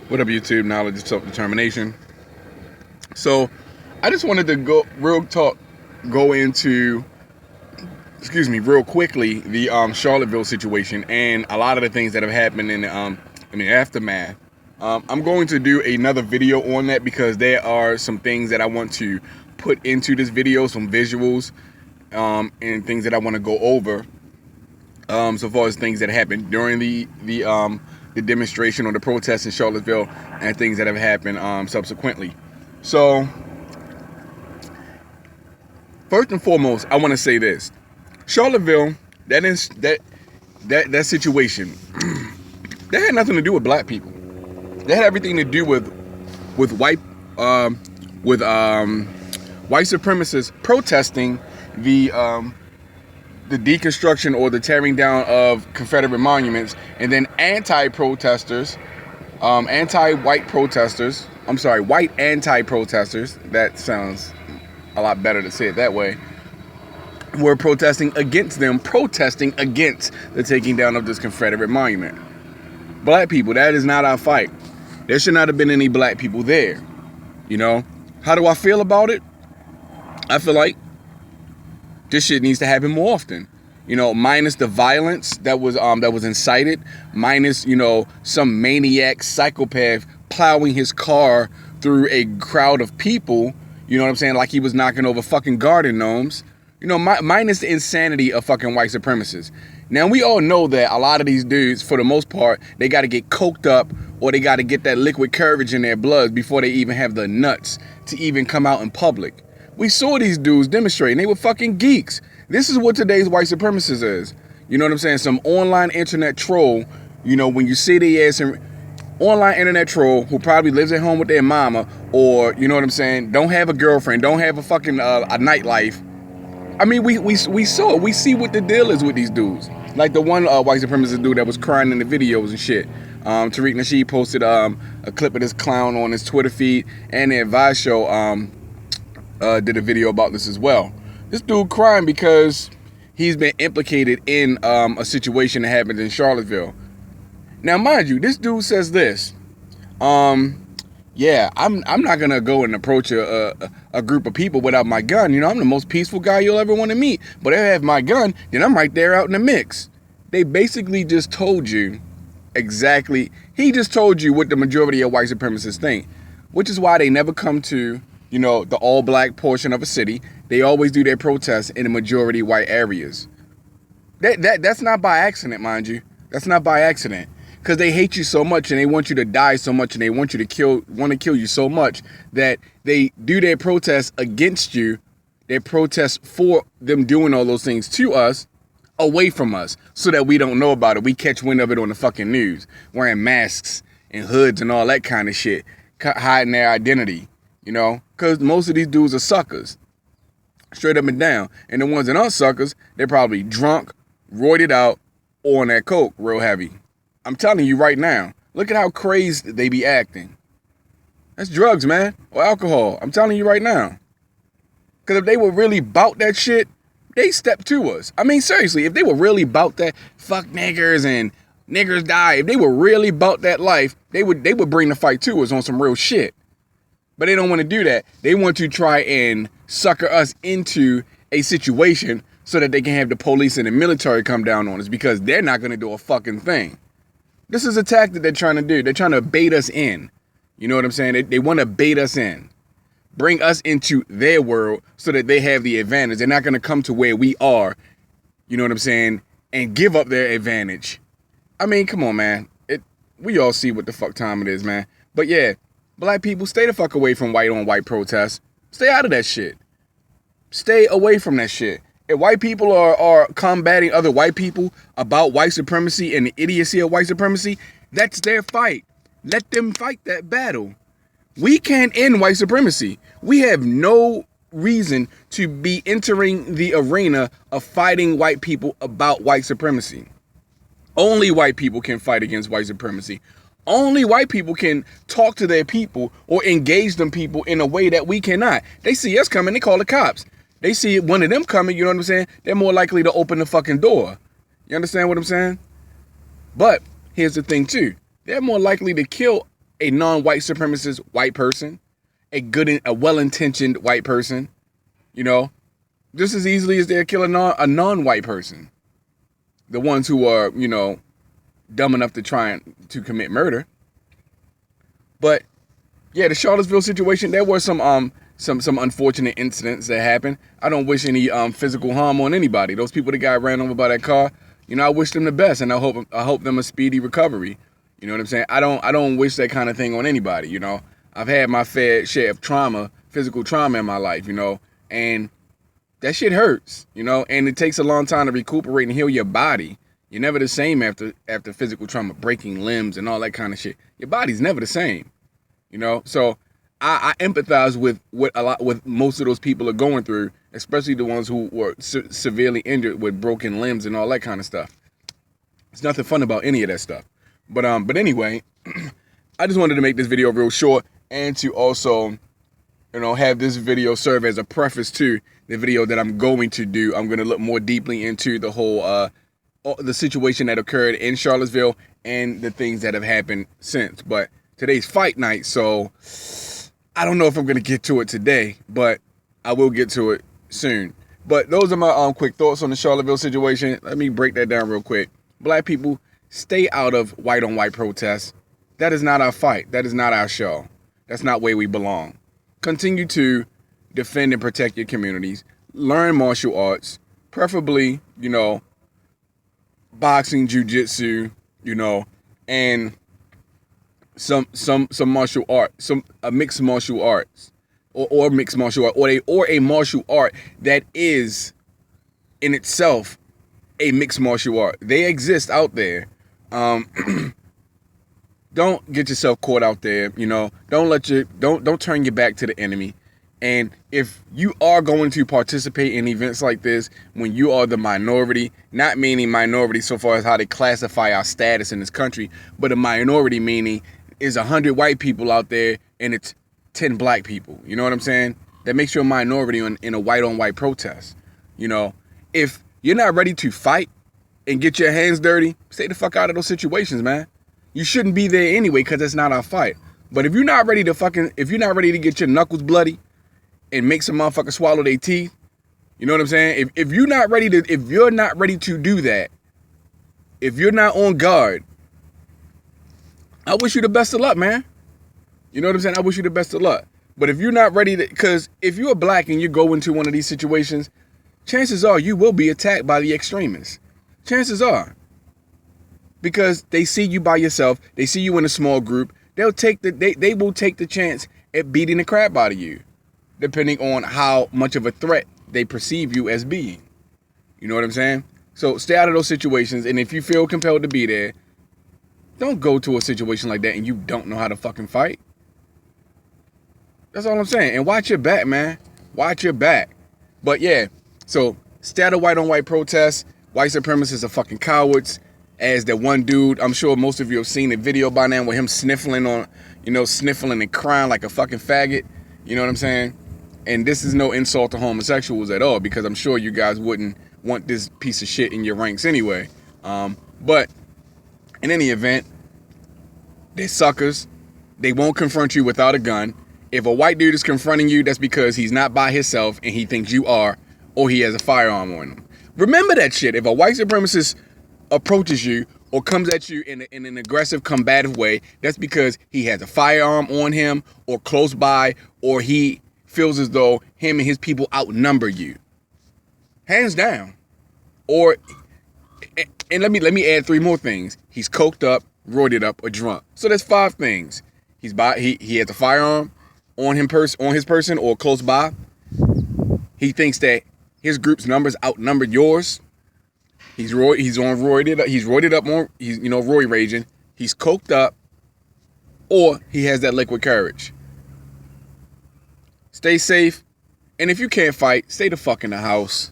What up, YouTube? Knowledge of self-determination. So, I just wanted to go into, real quickly the Charlottesville situation and a lot of the things that have happened in the aftermath. I'm going to do another video on that because there are some things that I want to put into this video, some visuals, and things that I want to go over. So far as things that happened during the demonstration or the protest in Charlottesville and things that have happened subsequently. So, first and foremost, I want to say this: Charlottesville, that situation, that had nothing to do with black people. That had everything to do with white supremacists protesting the deconstruction or the tearing down of Confederate monuments, and then white anti-protesters, that sounds a lot better to say it that way, were protesting against the taking down of this Confederate monument. Black people, that is not our fight. There should not have been any black people there. You know, how do I feel about it? I feel like this shit needs to happen more often. You know, minus the violence that was incited, minus, you know, some maniac psychopath plowing his car through a crowd of people, you know what I'm saying, like he was knocking over fucking garden gnomes. You know, minus the insanity of fucking white supremacists. Now, we all know that a lot of these dudes, for the most part, they got to get coked up or they got to get that liquid courage in their blood before they even have the nuts to even come out in public. We saw these dudes demonstrating. They were fucking geeks. This is what today's white supremacist is. You know what I'm saying? Some online internet troll, you know, when you see the ass in online internet troll who probably lives at home with their mama, or, you know what I'm saying, don't have a girlfriend, don't have a fucking a nightlife. I mean, we saw it. We see what the deal is with these dudes. Like the one white supremacist dude that was crying in the videos and shit. Tariq Nasheed posted a clip of this clown on his Twitter feed, and the Advice Show did a video about this as well. This dude crying because he's been implicated in a situation that happened in Charlottesville. Now, mind you, this dude says this. Yeah, I'm not gonna go and approach a group of people without my gun. You know, I'm the most peaceful guy you'll ever want to meet. But if I have my gun, then I'm right there out in the mix. They basically just told you exactly. He just told you what the majority of white supremacists think, which is why they never come to, you know, the all-black portion of a city. They always do their protests in the majority white areas. That's not by accident, mind you. That's not by accident. Because they hate you so much and they want you to die so much and they want to kill you so much that they do their protests against you. They protest for them doing all those things to us, away from us, so that we don't know about it. We catch wind of it on the fucking news, wearing masks and hoods and all that kind of shit, hiding their identity, you know, because most of these dudes are suckers, straight up and down. And the ones that aren't suckers, they're probably drunk, roided out, or on that coke real heavy. I'm telling you right now, look at how crazed they be acting. That's drugs, man, or alcohol. I'm telling you right now. Because if they were really bout that shit, they step to us. I mean, seriously, if they were really bout that fuck niggers and niggers die, if they were really bout that life, they would bring the fight to us on some real shit. But they don't want to do that. They want to try and sucker us into a situation so that they can have the police and the military come down on us, because they're not going to do a fucking thing. This is a tactic they're trying to do. They're trying to bait us in. You know what I'm saying? They want to bait us in. Bring us into their world so that they have the advantage. They're not going to come to where we are, you know what I'm saying, and give up their advantage. I mean, come on, man. We all see what the fuck time it is, man. But yeah, black people, stay the fuck away from white on white protests. Stay out of that shit. Stay away from that shit. If white people are combating other white people about white supremacy and the idiocy of white supremacy, that's their fight. Let them fight that battle. We can't end white supremacy. We have no reason to be entering the arena of fighting white people about white supremacy. Only white people can fight against white supremacy. Only white people can talk to their people or engage them people in a way that we cannot. They see us coming, they call the cops. They see one of them coming, you know what I'm saying? They're more likely to open the fucking door. You understand what I'm saying? But here's the thing too. They're more likely to kill a non-white supremacist white person, a well-intentioned white person, you know, just as easily as they'll kill a non-white person. The ones who are, you know, dumb enough to try to commit murder. But yeah, the Charlottesville situation, there were some unfortunate incidents that happened. I don't wish any physical harm on anybody. Those people that got ran over by that car, you know, I wish them the best, and I hope them a speedy recovery. You know what I'm saying? I don't wish that kind of thing on anybody. You know, I've had my fair share of trauma, physical trauma in my life. You know, and that shit hurts. You know, and it takes a long time to recuperate and heal your body. You're never the same after physical trauma, breaking limbs and all that kind of shit. Your body's never the same. You know, so I empathize with what most of those people are going through, especially the ones who were severely injured with broken limbs and all that kind of stuff. There's nothing fun about any of that stuff. But anyway, I just wanted to make this video real short and to also, you know, have this video serve as a preface to the video that I'm going to do. I'm going to look more deeply into the whole the situation that occurred in Charlottesville and the things that have happened since. But today's fight night, so I don't know if I'm going to get to it today, but I will get to it soon. But those are my quick thoughts on the Charlottesville situation. Let me break that down real quick. Black people, stay out of white-on-white protests. That is not our fight. That is not our show. That's not where we belong. Continue to defend and protect your communities. Learn martial arts, preferably, you know, boxing, jiu-jitsu, you know, and some martial art, a mixed martial arts, or mixed martial art, or a martial art that is in itself a mixed martial art. They exist out there. Don't get yourself caught out there. You know, don't turn your back to the enemy. And if you are going to participate in events like this, when you are the minority, not meaning minority so far as how they classify our status in this country, but a minority meaning is 100 white people out there and it's 10 black people. You know what I'm saying? That makes you a minority in a white-on-white protest. You know, if you're not ready to fight and get your hands dirty, stay the fuck out of those situations, man. You shouldn't be there anyway because it's not our fight. But if you're not ready to get your knuckles bloody and make some motherfuckers swallow their teeth, you know what I'm saying? If you're not ready to do that, if you're not on guard, I wish you the best of luck, man. You know what I'm saying? I wish you the best of luck. But if you're not ready to, because if you're black and you go into one of these situations, chances are you will be attacked by the extremists. Chances are. Because they see you by yourself, they see you in a small group, they will take the chance at beating the crap out of you, depending on how much of a threat they perceive you as being. You know what I'm saying? So stay out of those situations, and if you feel compelled to be there, don't go to a situation like that and you don't know how to fucking fight. That's all I'm saying. And watch your back, man. Watch your back. But yeah, so stay out of white-on-white protests. White supremacists are fucking cowards. As that one dude, I'm sure most of you have seen the video by now with him sniffling and crying like a fucking faggot. You know what I'm saying? And this is no insult to homosexuals at all, because I'm sure you guys wouldn't want this piece of shit in your ranks anyway. But in any event, they're suckers. They won't confront you without a gun. If a white dude is confronting you, that's because he's not by himself and he thinks you are, or he has a firearm on him. Remember that shit. If a white supremacist approaches you or comes at you in an aggressive, combative way, that's because he has a firearm on him or close by, or he feels as though him and his people outnumber you. Hands down. Or, and let me add 3 more things. He's coked up, roided up, or drunk. So that's 5 things. He has a firearm on his person or close by. He thinks that his group's numbers outnumber yours. He's roided up, he's roid raging. He's coked up, or he has that liquid courage. Stay safe, and if you can't fight, stay the fuck in the house.